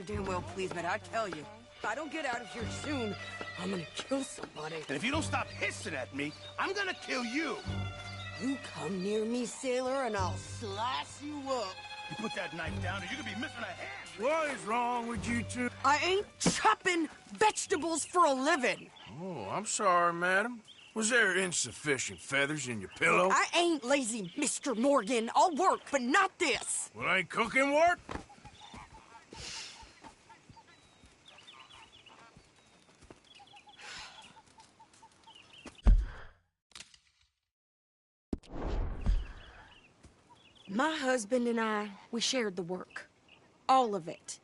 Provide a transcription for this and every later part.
damn well please, but I tell you, if I don't get out of here soon, I'm gonna kill somebody. And if you don't stop hissing at me, I'm gonna kill you. You come near me, sailor, and I'll slice you up. You put that knife down or you're gonna be missing a hand. What is wrong with you two? I ain't chopping vegetables for a living. Oh, I'm sorry, madam. Was there insufficient feathers in your pillow? I ain't lazy, Mr. Morgan. I'll work, but not this. Well, ain't cooking work? My husband and I, we shared the work. All of it.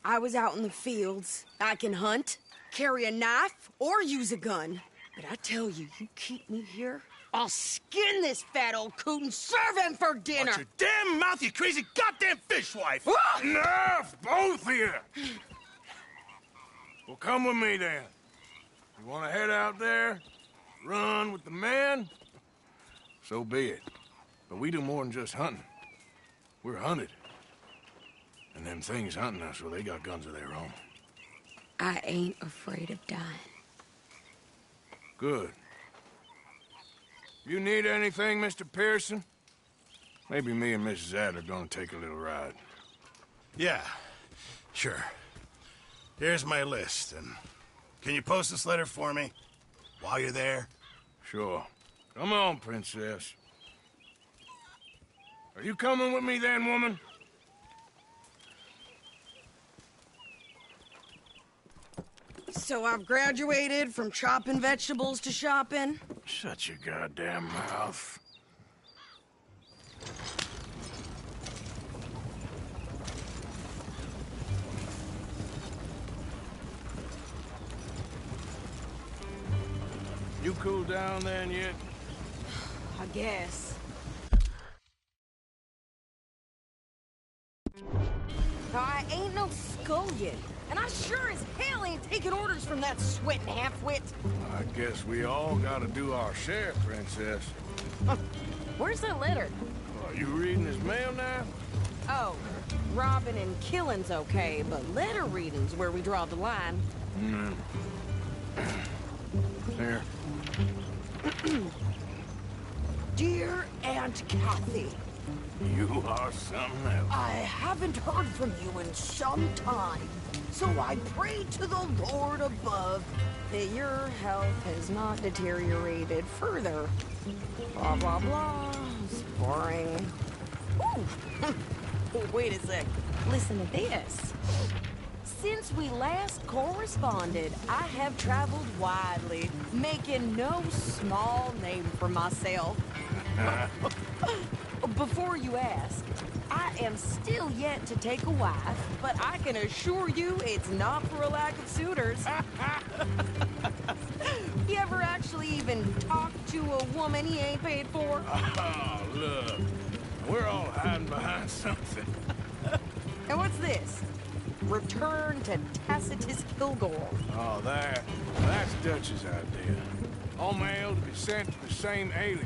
I was out in the fields. I can hunt, carry a knife, or use a gun. But I tell you, you keep me here, I'll skin this fat old coot and serve him for dinner. Watch your damn mouth, you crazy goddamn fishwife! Enough, both of you! Well, come with me, then. You want to head out there, run with the men? So be it. But we do more than just hunting. We're hunted. And them things hunting us, well, they got guns of their own. I ain't afraid of dying. Good. You need anything, Mr. Pearson? Maybe me and Mrs. Adler gonna take a little ride. Yeah, sure. Here's my list, and can you post this letter for me while you're there? Sure. Come on, princess. Are you coming with me then, woman? So I've graduated from chopping vegetables to shopping? Shut your goddamn mouth. You cooled down then yet? I guess. Now, I ain't no scullion, and I sure as hell ain't taking orders from that sweating half-wit. I guess we all gotta do our share, princess. Where's that letter? Are you reading his mail now? Oh, robbing and killing's okay, but letter reading's where we draw the line. Here. Dear Aunt Kathy, You are something else. I haven't heard from you in some time, so I pray to the Lord above that your health has not deteriorated further. Blah, blah, blah. It's boring. Ooh. Wait a sec. Listen to this. Since we last corresponded, I have traveled widely, making no small name for myself. Before you ask, I am still yet to take a wife, but I can assure you it's not for a lack of suitors. You ever actually even talk to a woman he ain't paid for? Oh, look. We're all hiding behind something. And what's this? Return to Tacitus Kilgore. Oh, that's Dutch's idea. All mail to be sent to the same alias.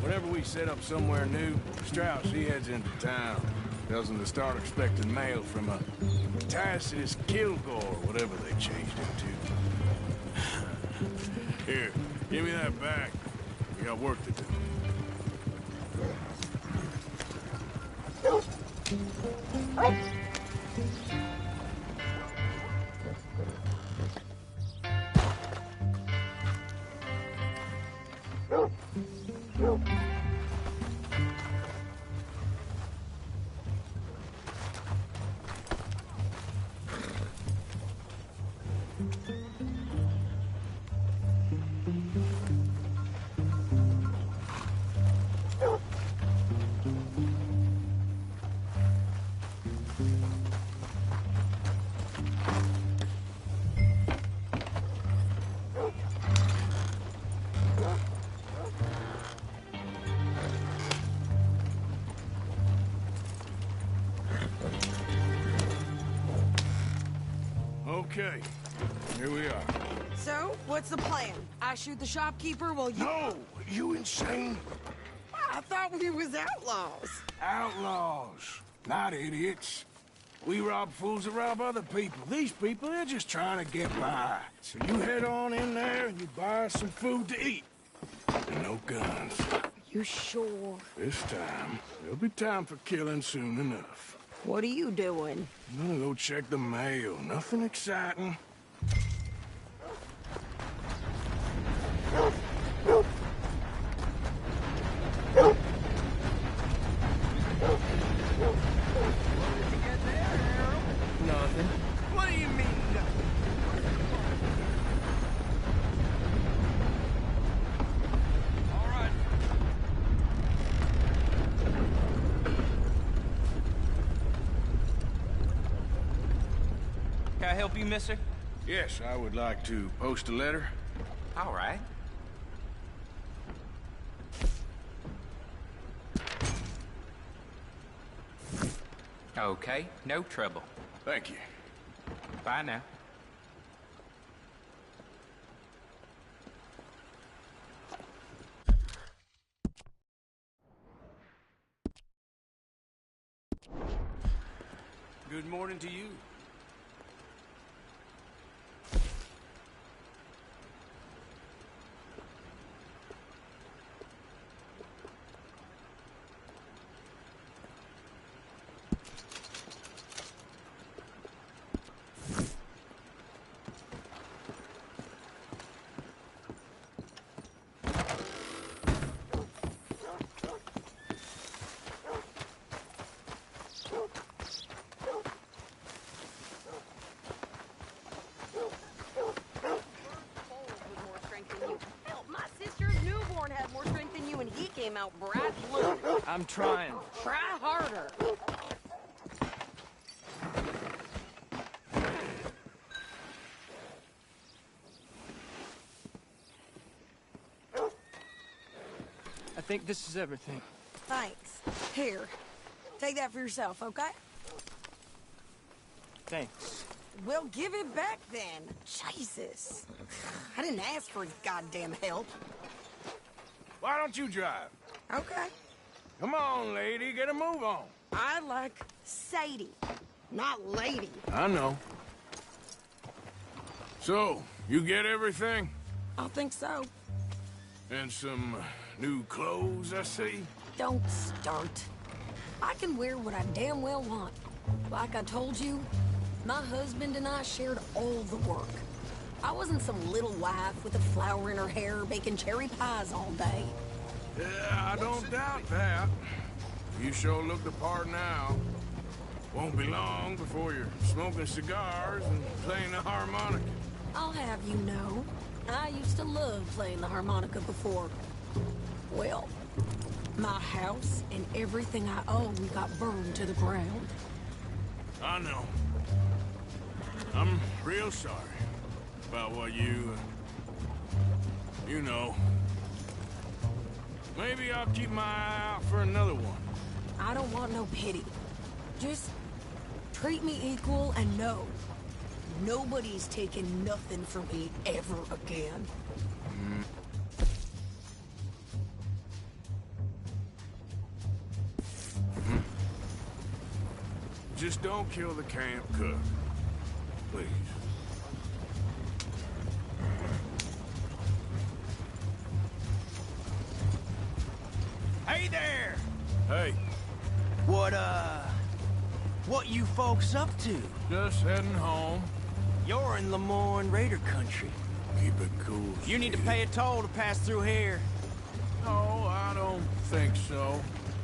Whenever we set up somewhere new, Strauss, he heads into town. Tells them to start expecting mail from a Tacitus Kilgore, whatever they changed him to. Here, give me that back. We got work to do. Okay, here we are. So, what's the plan? I shoot the shopkeeper while you... No! You insane? I thought we was outlaws. Outlaws, not idiots. We rob fools that rob other people. These people, they're just trying to get by. So you head on in there and you buy us some food to eat. And no guns. You sure? This time, there'll be time for killing soon enough. What are you doing? I'm gonna go check the mail. Nothing exciting. Nothing. What do you mean, nothing? All right. Can I help you, mister? Yes, I would like to post a letter. All right. Okay, no trouble. Thank you. Bye now. Good morning to you. Hell, my sister's newborn had more strength than you, and he came out bright blue. I'm trying. Try harder. I think this is everything. Thanks. Here, take that for yourself, okay? Thanks. Well, give it back then. Jesus. I didn't ask for his goddamn help. Why don't you drive? Okay. Come on, lady, get a move on. I like Sadie, not lady. I know. So, you get everything? I think so. And some new clothes, I see? Don't start. I can wear what I damn well want. Like I told you, my husband and I shared all the work. I wasn't some little wife with a flower in her hair baking cherry pies all day. Yeah, I don't doubt that. You sure look the part now. Won't be long before you're smoking cigars and playing the harmonica. I'll have you know, I used to love playing the harmonica before. Well, my house and everything I own got burned to the ground. I know. I'm real sorry about what you know. Maybe I'll keep my eye out for another one. I don't want no pity. Just treat me equal and know nobody's taking nothing from me ever again. Just don't kill the camp cook. Please. Hey there! Hey, What you folks up to? just heading home. You're in Lemoyne Raider country. Keep it cool. You need to Steve. pay a toll to pass through here. No, I don't think so.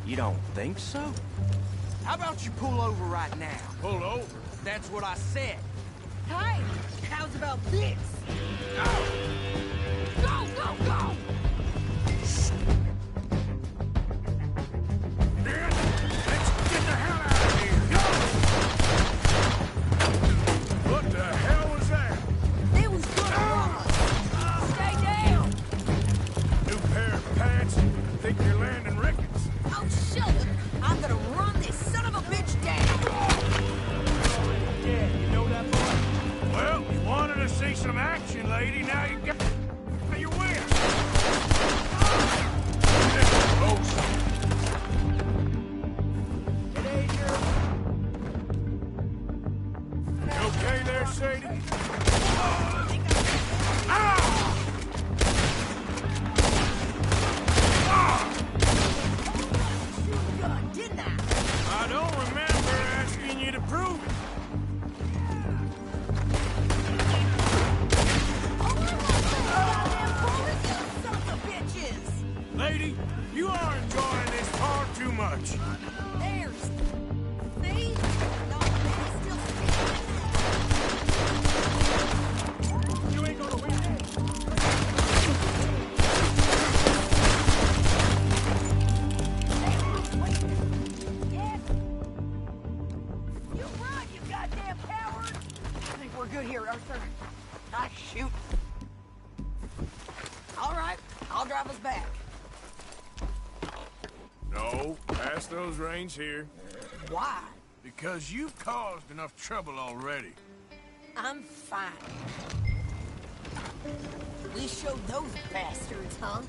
You don't think so? How about you pull over right now? Pull over. That's what I said. Hey, how's about this? Go, go, go! Let's get the hell out of here. Go! What the hell was that? It was gonna run. Stay down. New pair of pants? Think you're landing Ricketts? Oh, shut it. I'm gonna run this son of a bitch down. Yeah, you know that boy? Well, you wanted to see some action, lady. Now you got your wish. I'll drive us back. No, pass those reins here. Why? Because you've caused enough trouble already. I'm fine. We showed those bastards, huh?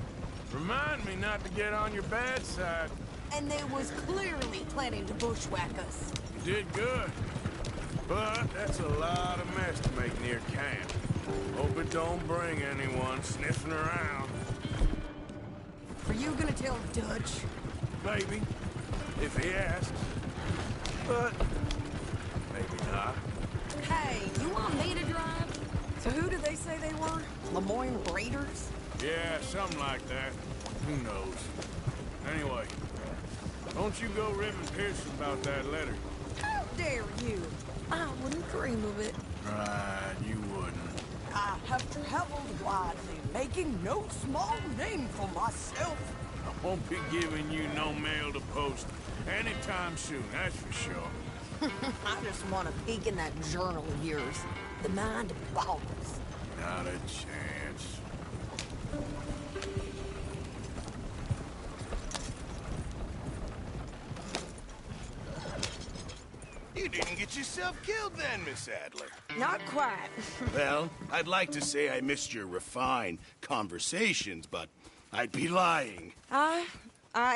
Remind me not to get on your bad side. And they was clearly planning to bushwhack us. You did good. But that's a lot of mess to make near camp. Hope it don't bring anyone sniffing around. Are you gonna tell Dutch? Maybe, if he asks. But maybe not. Hey, you want me to drive? So who did they say they were? Lemoyne Raiders? Yeah, something like that. Who knows? Anyway, don't you go ribbing Pearson about that letter. How dare you? I wouldn't dream of it. Right, you wouldn't. I have traveled widely, making no small name for myself. I won't be giving you no mail to post anytime soon, that's for sure. I just want to peek in that journal of yours. The mind boggles. Not a chance. You didn't get yourself killed then, Miss Adler. Not quite. Well, I'd like to say I missed your refined conversations, but I'd be lying. I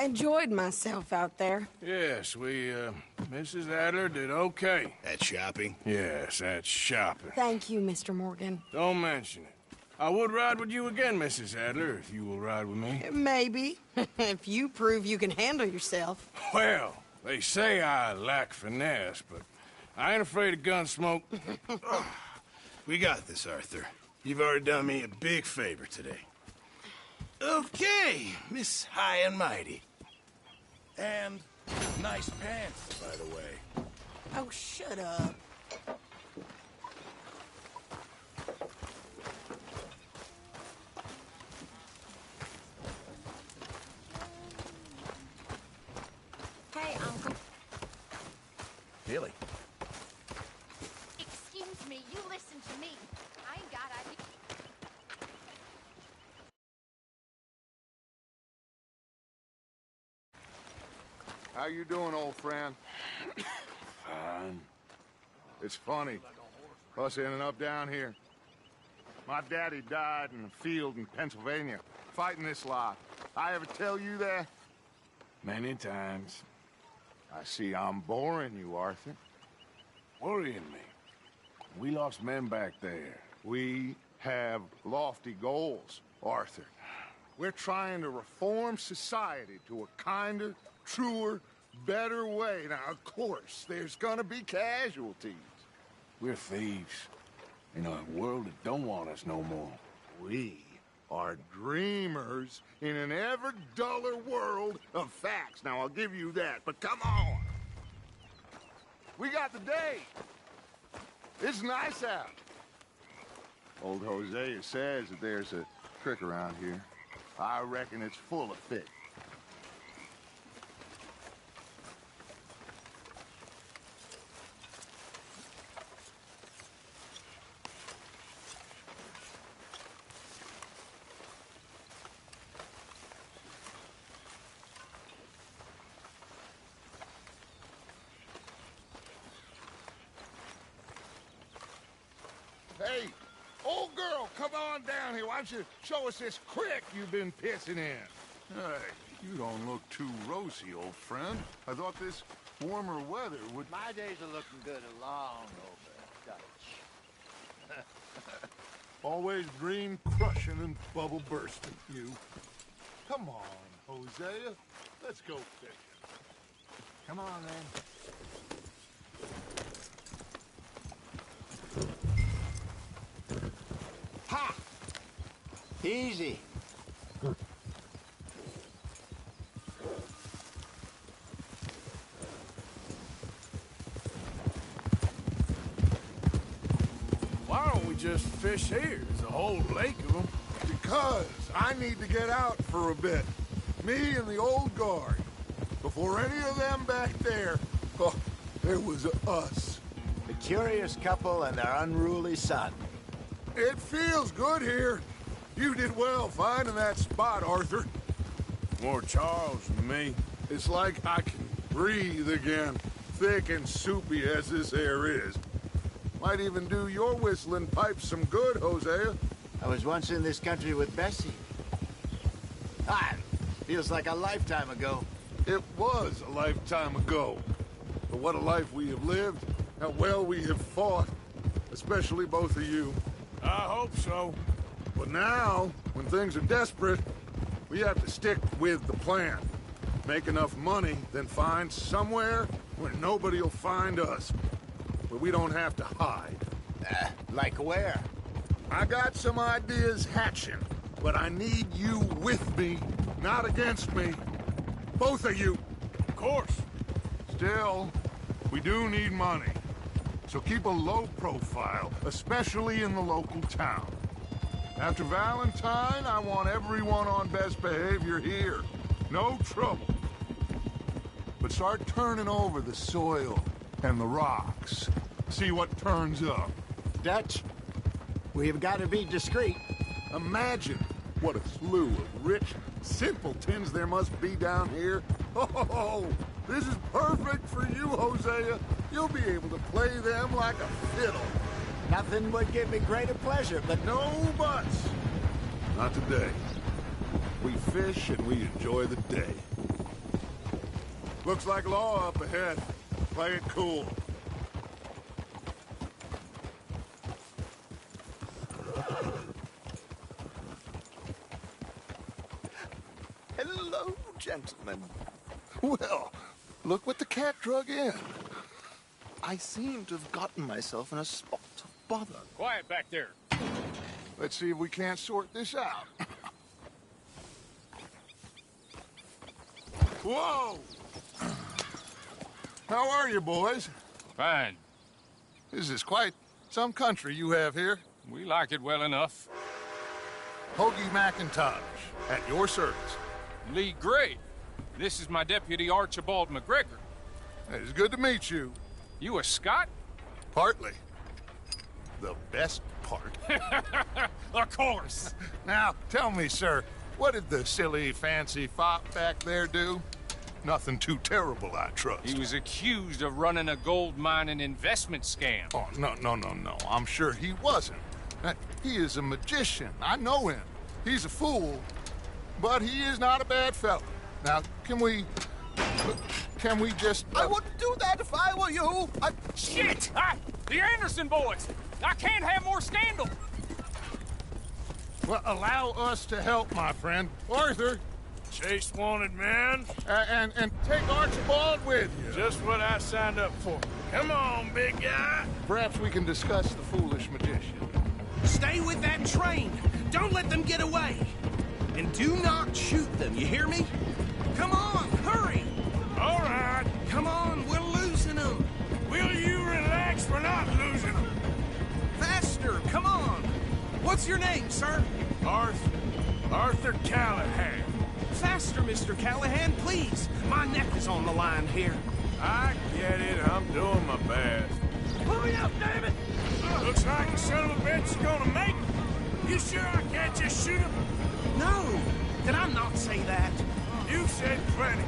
enjoyed myself out there. Yes, Mrs. Adler did okay. At shopping? Yes, that's shopping. Thank you, Mr. Morgan. Don't mention it. I would ride with you again, Mrs. Adler, if you will ride with me. Maybe. If you prove you can handle yourself. Well, they say I lack finesse, but I ain't afraid of gun smoke. We got this, Arthur. You've already done me a big favor today. Okay, Miss High and Mighty. And nice pants, by the way. Oh, shut up. Hey, Uncle. Billy. Excuse me, you listen to me. I ain't got idea. How you doing, old friend? Fine. It's funny, us ending up down here. My daddy died in a field in Pennsylvania, fighting this lot. I ever tell you that? Many times. I see I'm boring you, Arthur. Worrying me. We lost men back there. We have lofty goals, Arthur. We're trying to reform society to a kinder, truer, better way. Now, of course, there's gonna be casualties. We're thieves. In a world that don't want us no more. We are dreamers in an ever duller world of facts. Now, I'll give you that, but come on. We got the day. It's nice out. Old Hosea says that there's a trick around here. I reckon it's full of fish. Hey, old girl, come on down here. Why don't you show us this creek you've been pissing in? Hey, you don't look too rosy, old friend. I thought this warmer weather would... My days are looking good along over, Dutch. Always dream crushing and bubble bursting, you. Come on, Hosea. Let's go fishing. Come on, then. Ha! Easy. Why don't we just fish here? There's a whole lake of them. Because I need to get out for a bit. Me and the old guard. Before any of them back there, oh, there was us. The curious couple and their unruly son. It feels good here. You did well finding that spot, Arthur. More Charles than me. It's like I can breathe again, thick and soupy as this air is. Might even do your whistling pipes some good, Hosea. I was once in this country with Bessie. Feels like a lifetime ago. It was a lifetime ago. But what a life we have lived, how well we have fought, especially both of you. I hope so. But now, when things are desperate, we have to stick with the plan. Make enough money, then find somewhere where nobody will find us. Where we don't have to hide. Like where? I got some ideas hatching, but I need you with me, not against me. Both of you. Of course. Still, we do need money. So keep a low profile, especially in the local town. After Valentine, I want everyone on best behavior here. No trouble. But start turning over the soil and the rocks. See what turns up. Dutch, we've got to be discreet. Imagine what a slew of rich simpletons there must be down here. Oh, this is perfect for you, Hosea. You'll be able to play them like a fiddle. Nothing would give me greater pleasure, but No buts. Not today. We fish and we enjoy the day. Looks like law up ahead. Play it cool. Hello, gentlemen. Well, look what the cat drug in. I seem to have gotten myself in a spot of bother. Quiet back there. Let's see if we can't sort this out. Whoa! How are you, boys? Fine. This is quite some country you have here. We like it well enough. Hoagie McIntosh, at your service. Lee Gray. This is my deputy Archibald McGregor. It's good to meet you. You a Scot? Partly. The best part. Of course. Now, tell me, sir, what did the silly, fancy fop back there do? Nothing too terrible, I trust. He was accused of running a gold mining investment scam. Oh, no. I'm sure he wasn't. He is a magician. I know him. He's a fool, but he is not a bad fellow. Now, can we just... I wouldn't do that if I were you. Shit! The Anderson boys! I can't have more scandal! Well, allow us to help, my friend. Arthur, Chase wanted man. and take Archibald with you. Just what I signed up for. Come on, big guy. Perhaps we can discuss the foolish magician. Stay with that train. Don't let them get away. And do not shoot them, you hear me? Come on, hurry. All right. Come on, we're losing them. Will you relax? We're not losing them. Faster, come on. What's your name, sir? Arthur Callahan. Faster, Mr. Callahan, please. My neck is on the line here. I get it. I'm doing my best. Hurry up, damn it! Looks like the son of a bitch is gonna make it. You sure I can't just shoot him? No, did I not say that? You said plenty.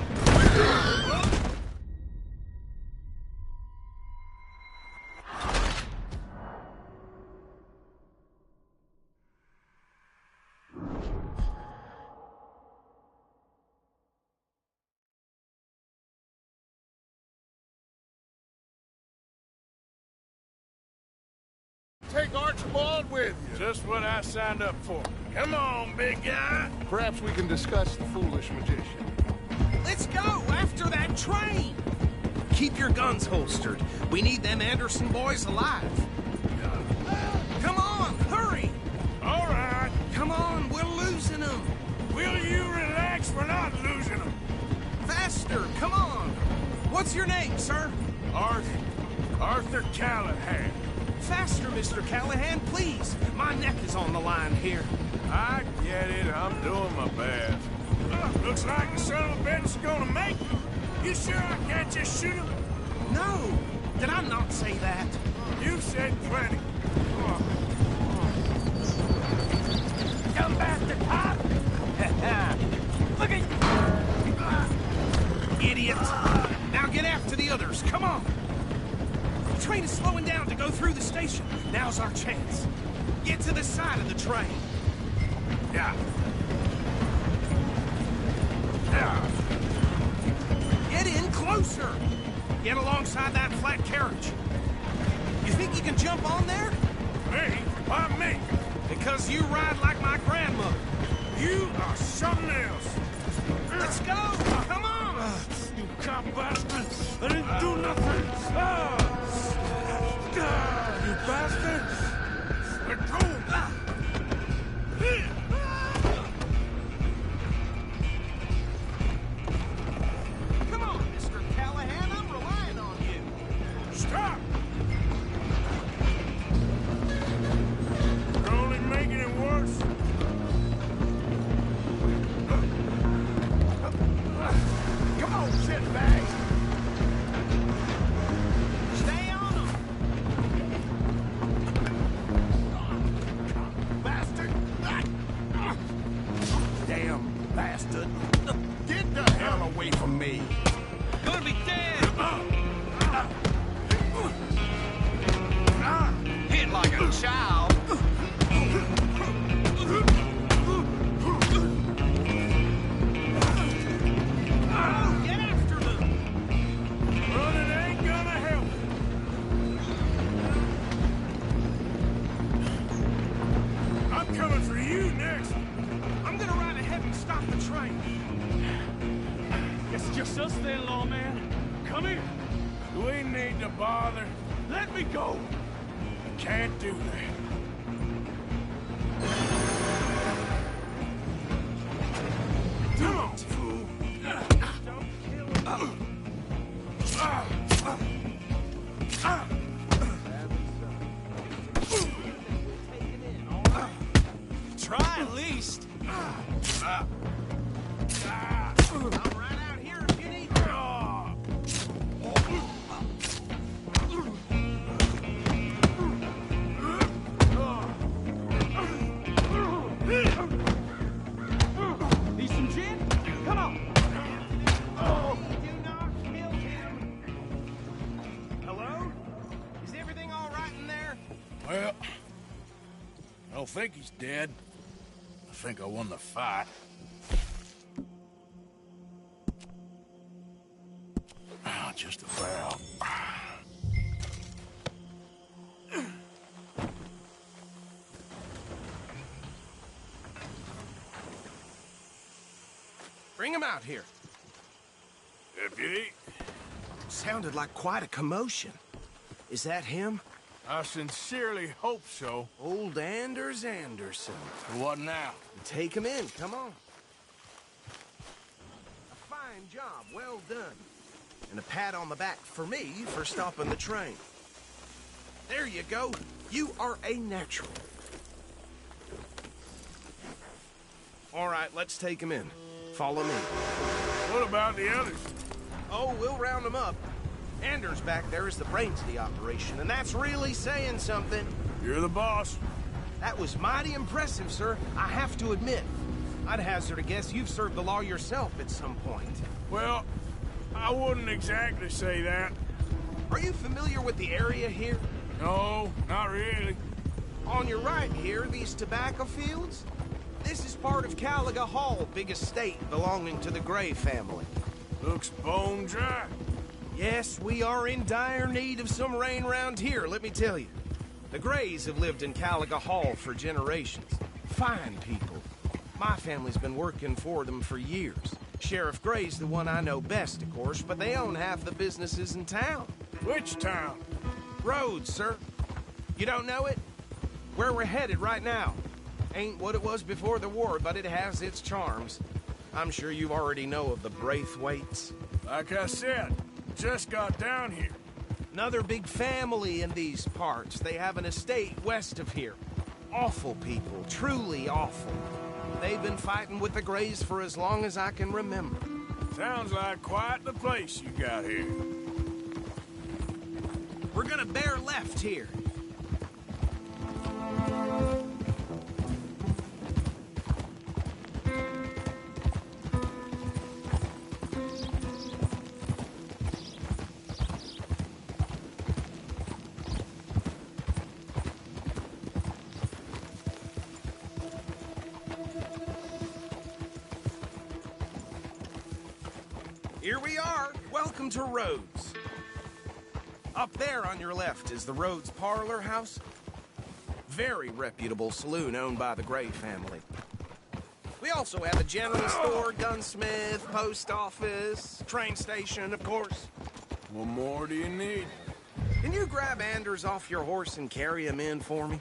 Take Archibald with you. Just what I signed up for. Come on, big guy. Perhaps we can discuss the foolish magician. Let's go after that train. Keep your guns holstered. We need them Anderson boys alive. Come on, hurry. All right. Come on, we're losing them. Will you relax? We're not losing them. Faster, come on. What's your name, sir? Arthur Callahan. Faster, Mr. Callahan, please. My neck is on the line here. I get it. I'm doing my best. Looks like the son of a bitch is gonna make it. You sure I can't just shoot him? No, did I not say that? You said plenty. Come back. idiot! Now get after the others, come on! The train is slowing down to go through the station. Now's our chance. Get to the side of the train. Yeah. Get in closer! Get alongside that flat carriage. You think you can jump on there? Me? Why me? Because you ride like my grandmother. You are something else. Let's go! Come on! You cop bastard! I didn't do nothing! You bastard! Let go! Come on, Mr. Callahan, I'm relying on you. Stop! You're only making it worse. Come on, shitbag! Stay on them! Bastard! Damn bastard! Get the hell away from me! Gonna be dead! Hit like a child! Get after them! Running ain't gonna help. I'm coming for you next. I'm gonna ride ahead and stop the train. Guess it's just us then, lawman. Come here. We need to bother. Let me go. Can't do that. Come on, fool. Try at least. I'm right out here if you need me. Need some gin? Come on. Do not kill him. Hello? Is everything all right in there? Well, I don't think he's dead. I think I won the fight. Just about. Bring him out here. Deputy, Sounded like quite a commotion. Is that him? I sincerely hope so. Old Anders Anderson. What now? Take him in, come on. A fine job, well done. And a pat on the back for me for stopping the train. There you go. You are a natural. All right, let's take him in. Follow me. What about the others? Oh, we'll round them up. Anders back there is the brains of the operation, and that's really saying something. You're the boss. That was mighty impressive, sir. I have to admit. I'd hazard a guess you've served the law yourself at some point. Well, I wouldn't exactly say that. Are you familiar with the area here? No, not really. On your right here, these tobacco fields? This is part of Caliga Hall, big estate belonging to the Gray family. Looks bone dry. Yes, we are in dire need of some rain round here, let me tell you. The Grays have lived in Caliga Hall for generations. Fine people. My family's been working for them for years. Sheriff Gray's the one I know best, of course, but they own half the businesses in town. Which town? Rhodes, sir. You don't know it? Where we're headed right now. Ain't what it was before the war, but it has its charms. I'm sure you already know of the Braithwaites. Like I said, just got down here. Another big family in these parts. They have an estate west of here. Awful people, truly awful. They've been fighting with the Grays for as long as I can remember. Sounds like quite the place you got here. We're gonna bear left here. Here we are. Welcome to Rhodes. Up there on your left is the Rhodes Parlor House. Very reputable saloon owned by the Gray family. We also have a general store, gunsmith, post office, train station, of course. What more do you need? Can you grab Anders off your horse and carry him in for me?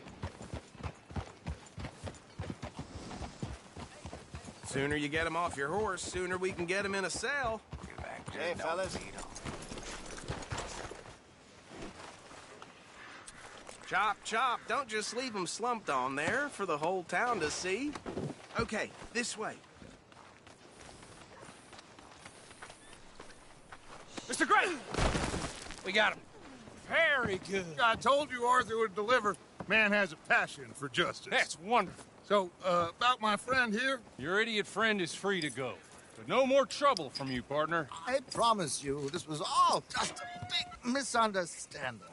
Sooner you get him off your horse, sooner we can get him in a cell. Hey, fellas. Chop, chop. Don't just leave him slumped on there for the whole town to see. Okay, this way. Mr. Gray! We got him. Very good. I told you Arthur would deliver. Man has a passion for justice. That's wonderful. So, about my friend here? Your idiot friend is free to go. But no more trouble from you, partner. I promise you, this was all just a big misunderstanding.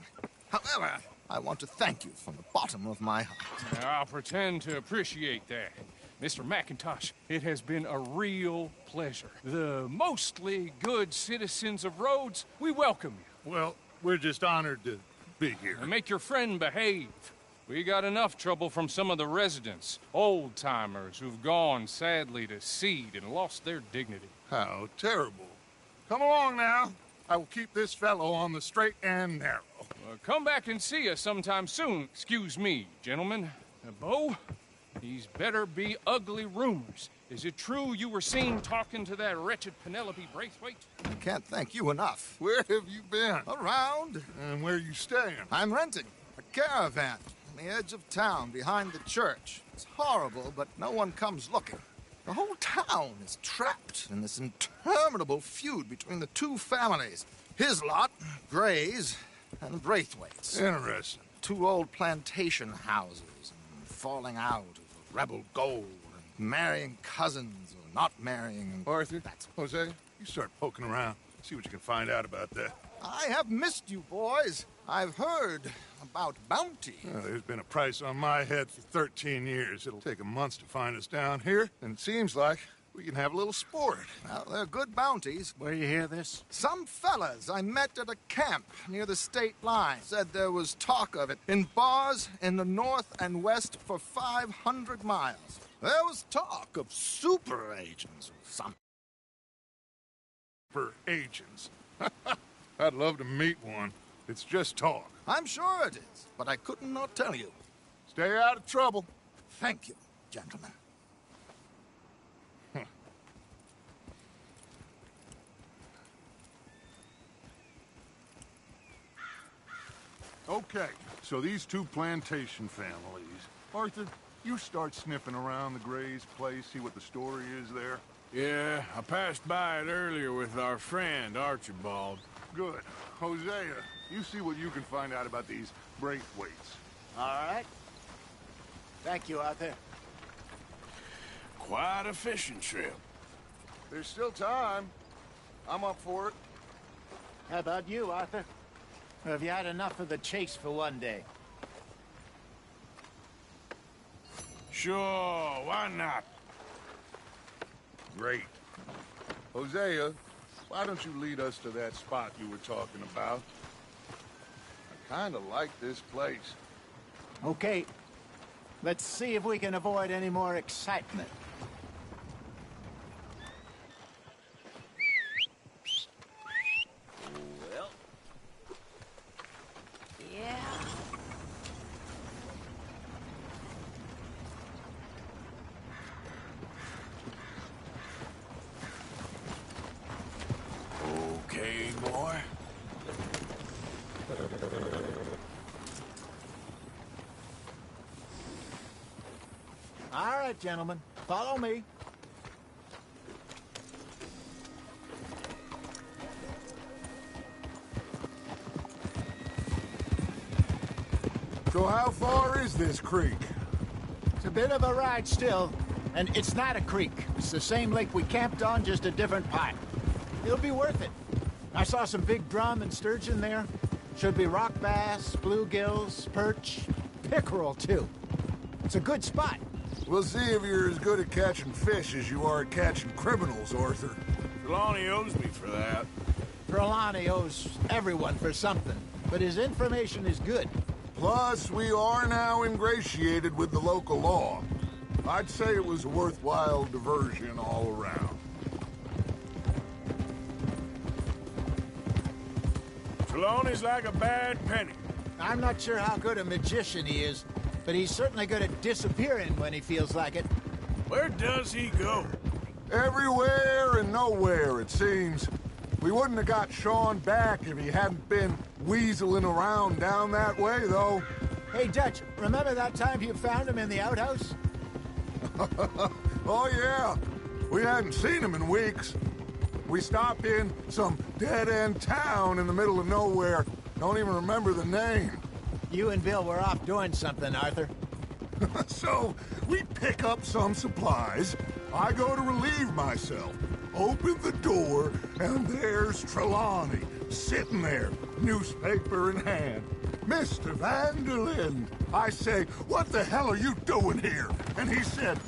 However, I want to thank you from the bottom of my heart. I'll pretend to appreciate that. Mr. McIntosh, it has been a real pleasure. The mostly good citizens of Rhodes, we welcome you. Well, we're just honored to be here. And make your friend behave. We got enough trouble from some of the residents, old-timers who've gone, sadly, to seed and lost their dignity. How terrible. Come along now. I will keep this fellow on the straight and narrow. Come back and see us sometime soon. Excuse me, gentlemen. Bo, these better be ugly rumors. Is it true you were seen talking to that wretched Penelope Braithwaite? I can't thank you enough. Where have you been? Around. And where you staying? I'm renting a caravan on the edge of town behind the church. It's horrible, but no one comes looking. The whole town is trapped in this interminable feud between the two families. His lot, Gray's, and Braithwaite's. Interesting. Two old plantation houses, and falling out of rebel gold, and marrying cousins or not marrying. And Arthur, Jose, you start poking around. See what you can find out about that. I have missed you, boys. I've heard about bounty. There's been a price on my head for 13 years. It'll take 'em months to find us down here, and it seems like we can have a little sport. Well, they're good bounties. Where you hear this? Some fellas I met at a camp near the state line said there was talk of it in bars in the north and west for 500 miles. There was talk of super agents or something. For agents. I'd love to meet one. It's just talk. I'm sure it is, but I couldn't not tell you. Stay out of trouble. Thank you, gentlemen. Okay, so these two plantation families. Arthur, you start sniffing around the Gray's place, see what the story is there. Yeah, I passed by it earlier with our friend, Archibald. Good. Hosea, you see what you can find out about these Braithwaites. All right. Thank you, Arthur. Quite a fishing trip. There's still time. I'm up for it. How about you, Arthur? Or have you had enough of the chase for one day? Sure, why not? Great. Hosea, why don't you lead us to that spot you were talking about? I kind of like this place. Okay. Let's see if we can avoid any more excitement. Well. Yeah. Okay, boy. All right, gentlemen. Follow me. So how far is this creek? It's a bit of a ride still, and it's not a creek. It's the same lake we camped on, just a different part. It'll be worth it. I saw some big drum and sturgeon there. Should be rock bass, bluegills, perch, pickerel, too. It's a good spot. We'll see if you're as good at catching fish as you are at catching criminals, Arthur. Trelawney owes me for that. Trelawney owes everyone for something, but his information is good. Plus, we are now ingratiated with the local law. I'd say it was a worthwhile diversion all around. Trelawney's like a bad penny. I'm not sure how good a magician he is, but he's certainly good at disappearing when he feels like it. Where does he go? Everywhere and nowhere, it seems. We wouldn't have got Sean back if he hadn't been weaseling around down that way, though. Hey, Dutch, remember that time you found him in the outhouse? Oh, yeah. We hadn't seen him in weeks. We stopped in some dead-end town in the middle of nowhere. Don't even remember the name. You and Bill were off doing something, Arthur. So, we pick up some supplies. I go to relieve myself. Open the door, and there's Trelawney, sitting there, newspaper in hand. Mr. Vanderlyn. I say, what the hell are you doing here? And he said,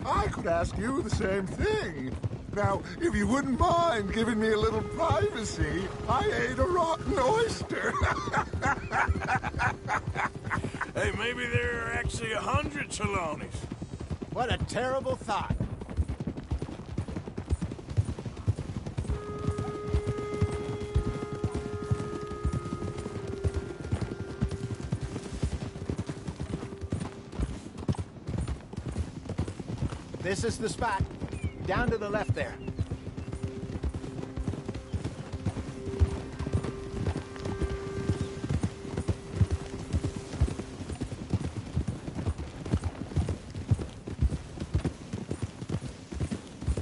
I could ask you the same thing. Now, if you wouldn't mind giving me a little privacy, I ate a rotten oyster. Hey, maybe there are actually 100 Trelawneys. What a terrible thought. This is the spot. Down to the left there.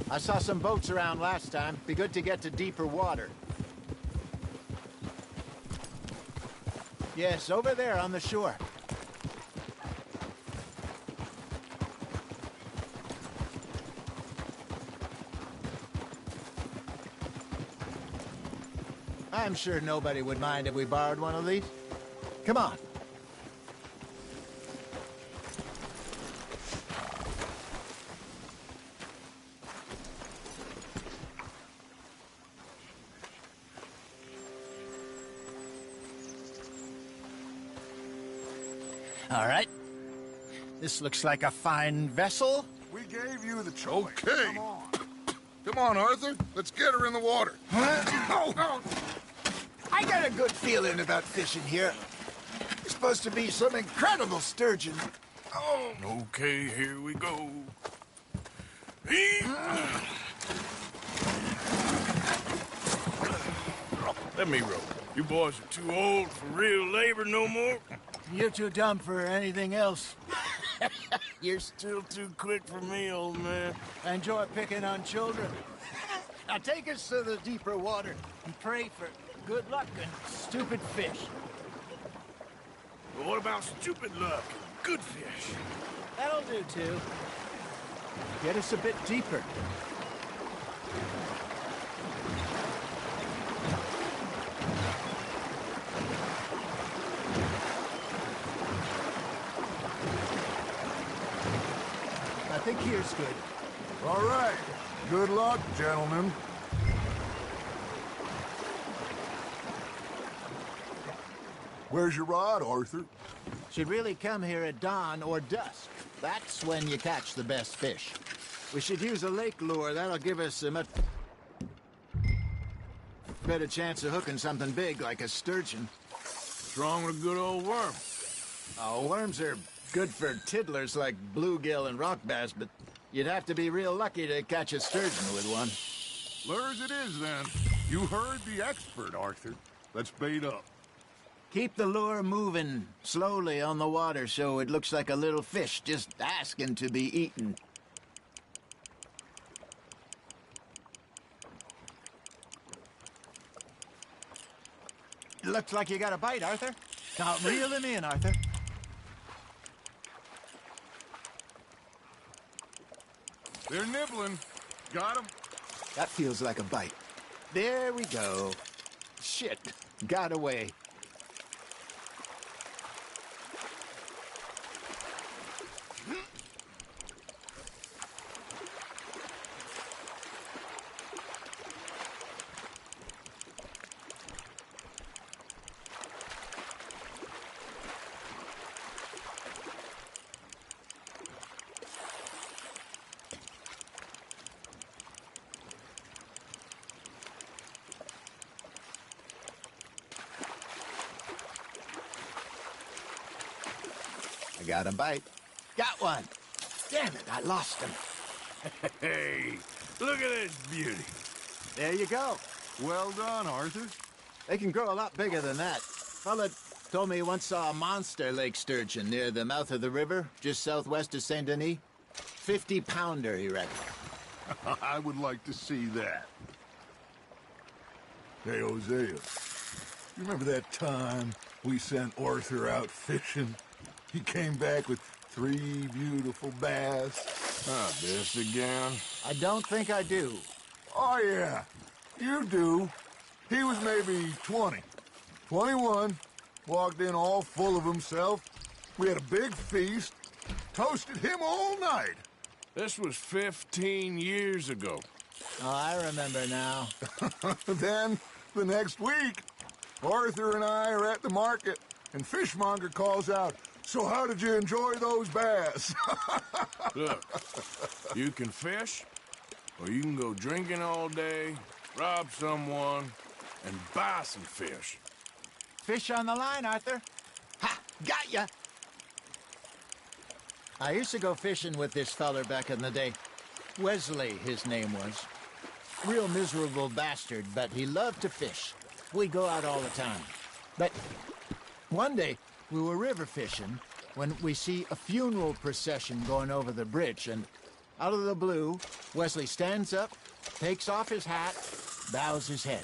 I saw some boats around last time. Be good to get to deeper water. Yes, over there on the shore. I'm sure nobody would mind if we borrowed one of these. Come on. All right. This looks like a fine vessel. We gave you the choice. Okay. Come on, Arthur. Let's get her in the water. Oh. I got a good feeling about fishing here. It's supposed to be some incredible sturgeon. Oh. Okay, here we go. Let me row. You boys are too old for real labor no more. You're too dumb for anything else. You're still too quick for me, old man. I enjoy picking on children. Now take us to the deeper water and pray for good luck and stupid fish. But what about stupid luck and good fish? That'll do, too. Get us a bit deeper. I think here's good. All right. Good luck, gentlemen. Where's your rod, Arthur? Should really come here at dawn or dusk. That's when you catch the best fish. We should use a lake lure. That'll give us a much better chance of hooking something big like a sturgeon. What's wrong with a good old worm? Oh, worms are good for tiddlers like bluegill and rock bass, but you'd have to be real lucky to catch a sturgeon with one. Lures it is, then. You heard the expert, Arthur. Let's bait up. Keep the lure moving slowly on the water so it looks like a little fish just asking to be eaten. Looks like you got a bite, Arthur. Now reel him in, Arthur. They're nibbling. Got him? That feels like a bite. There we go. Shit, got away. got a bite. Got one. Damn it, I lost him. Hey, look at this beauty. There you go. Well done, Arthur. They can grow a lot bigger than that. Fella told me he once saw a monster lake sturgeon near the mouth of the river, just southwest of Saint Denis. 50-pounder, he reckoned. I would like to see that. Hey, Hosea, you remember that time we sent Arthur out fishing? He came back with 3 beautiful bass. Ah, this again? I don't think I do. Oh, yeah, you do. He was maybe 20, 21, walked in all full of himself. We had a big feast, toasted him all night. This was 15 years ago. Oh, I remember now. Then, the next week, Arthur and I are at the market, and Fishmonger calls out, "So how did you enjoy those bass?" Look, you can fish, or you can go drinking all day, rob someone, and buy some fish. Fish on the line, Arthur. Ha! Got ya! I used to go fishing with this feller back in the day. Wesley, his name was. Real miserable bastard, but he loved to fish. We'd go out all the time. But one day, we were river fishing when we see a funeral procession going over the bridge, and out of the blue, Wesley stands up, takes off his hat, bows his head.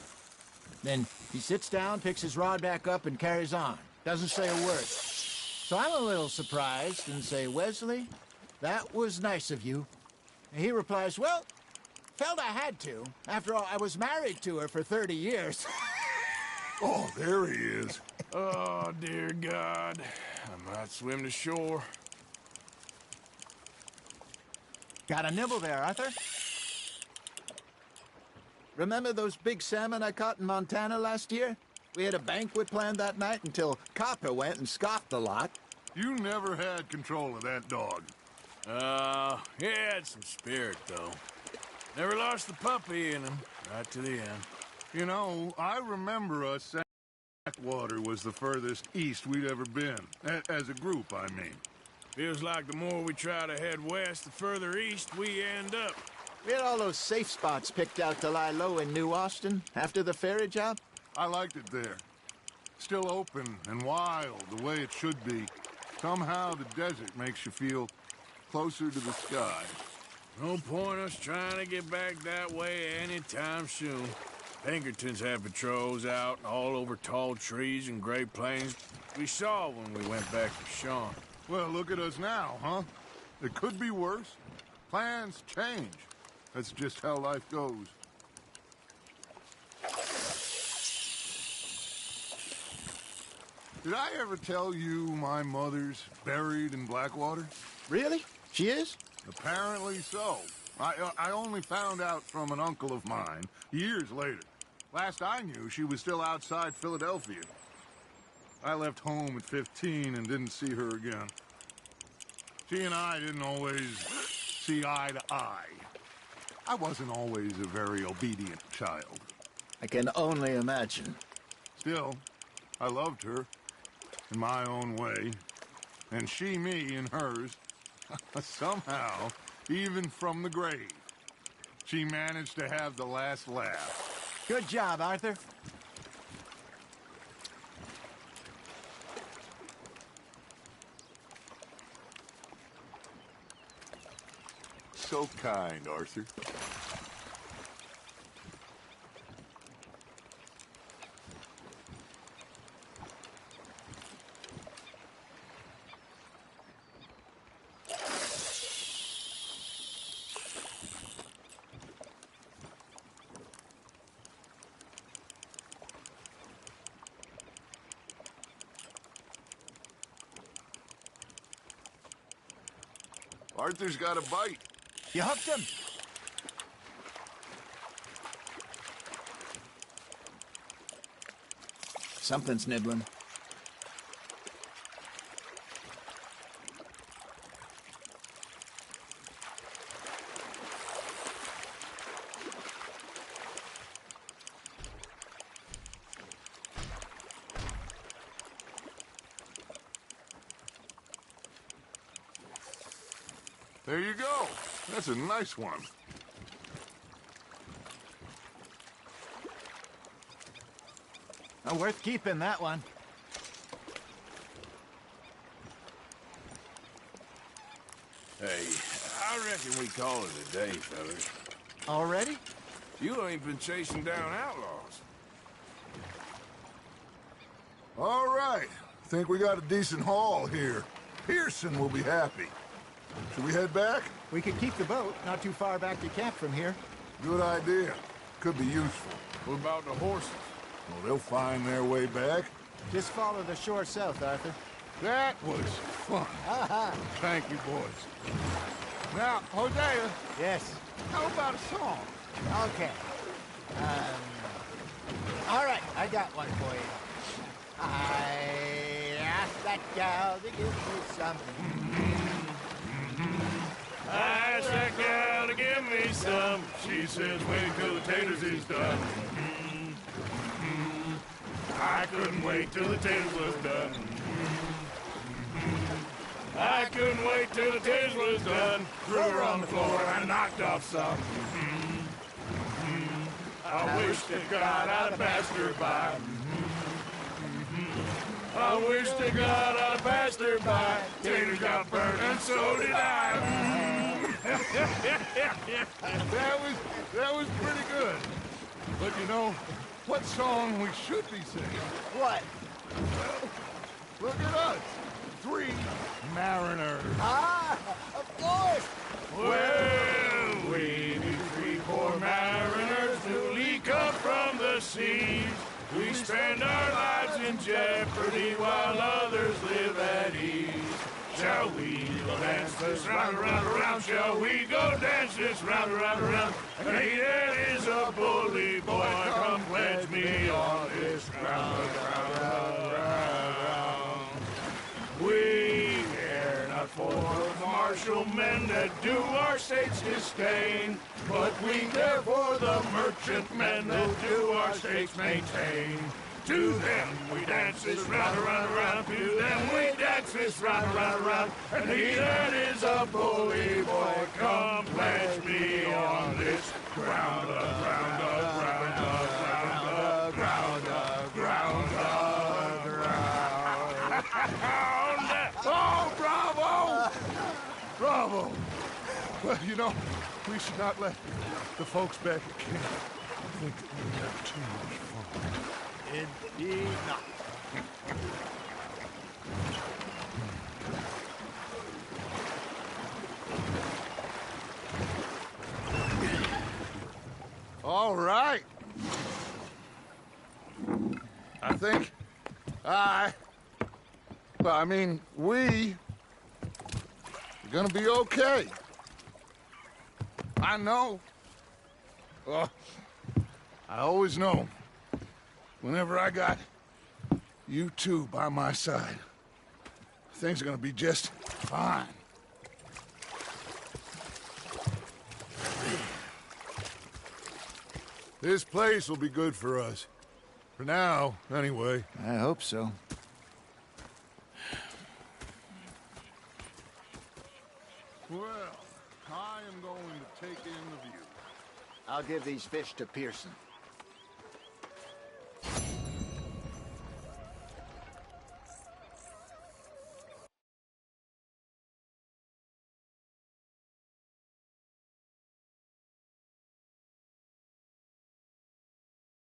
Then he sits down, picks his rod back up, and carries on. Doesn't say a word. So I'm a little surprised and say, "Wesley, that was nice of you." And he replies, "Well, felt I had to. After all, I was married to her for 30 years. Oh, there he is. Oh, dear God. I might swim to shore. Got a nibble there, Arthur? Remember those big salmon I caught in Montana last year? We had a banquet planned that night until Copper went and scoffed a lot. You never had control of that dog. He had some spirit, though. Never lost the puppy in him, right to the end. You know, I remember us saying Blackwater was the furthest east we'd ever been. As a group, I mean. Feels like the more we try to head west, the further east we end up. We had all those safe spots picked out to lie low in New Austin after the ferry job. I liked it there. Still open and wild, the way it should be. Somehow the desert makes you feel closer to the sky. No point us trying to get back that way anytime soon. Pinkertons have patrols out all over tall trees and Great Plains. We saw when we went back to Sean. Well, look at us now, huh? It could be worse. Plans change. That's just how life goes. Did I ever tell you my mother's buried in Blackwater? Really? She is? Apparently so. I only found out from an uncle of mine years later. Last I knew, she was still outside Philadelphia. I left home at 15 and didn't see her again. She and I didn't always see eye to eye. I wasn't always a very obedient child. I can only imagine. Still, I loved her in my own way, and she me in hers. Somehow, even from the grave, she managed to have the last laugh. Good job, Arthur. So kind, Arthur. Arthur's got a bite. You hooked him. Something's nibbling. There you go. That's a nice one. Worth keeping, that one. Hey, I reckon we call it a day, fellas. Already? You ain't been chasing down outlaws. All right. Think we got a decent haul here. Pearson will be happy. Should we head back? We could keep the boat not too far back to camp from here. Good idea. Could be useful. What about the horses? Well, they'll find their way back. Just follow the shore south, Arthur. That was fun. Thank you, boys. Now, Hosea, Yes. how about a song? Okay. All right, I got one for you. I asked that gal to give me something. I asked that gal to give me some. She says, wait till the taters is done. I couldn't wait till the taters was done. I couldn't wait till the taters was done. Threw her on the floor and knocked off some. I wish to God I'd have passed her by. I wish to God I'd have passed her by. Taters got burnt and so did I. That was pretty good. But you know, what song we should be singing? What? Look at us. 3 mariners. Ah, of course. Well, we be 3 poor mariners newly come from the seas. We spend our lives in jeopardy while others live at ease. Shall we go dance this round, around, around? Shall we go dance this round, around, around? Hey, there is a bully boy, come pledge me on this ground, ground. We care not for martial men that do our state's disdain, but we care for the merchant men that do our state's maintain. To them we dance this round, around, around. To them we dance this round, around, around. And he that is a bully boy, come pledge me on this ground, ground, ground, ground, ground, ground, ground. Oh, bravo! Bravo! Well, you know, we should not let the folks back at camp think that we have too much fun. Indeed not. All right. I think we are gonna be okay. I know. Well, I always know. Whenever I got you two by my side, things are gonna be just fine. This place will be good for us. For now, anyway. I hope so. Well, I am going to take in the view. I'll give these fish to Pearson.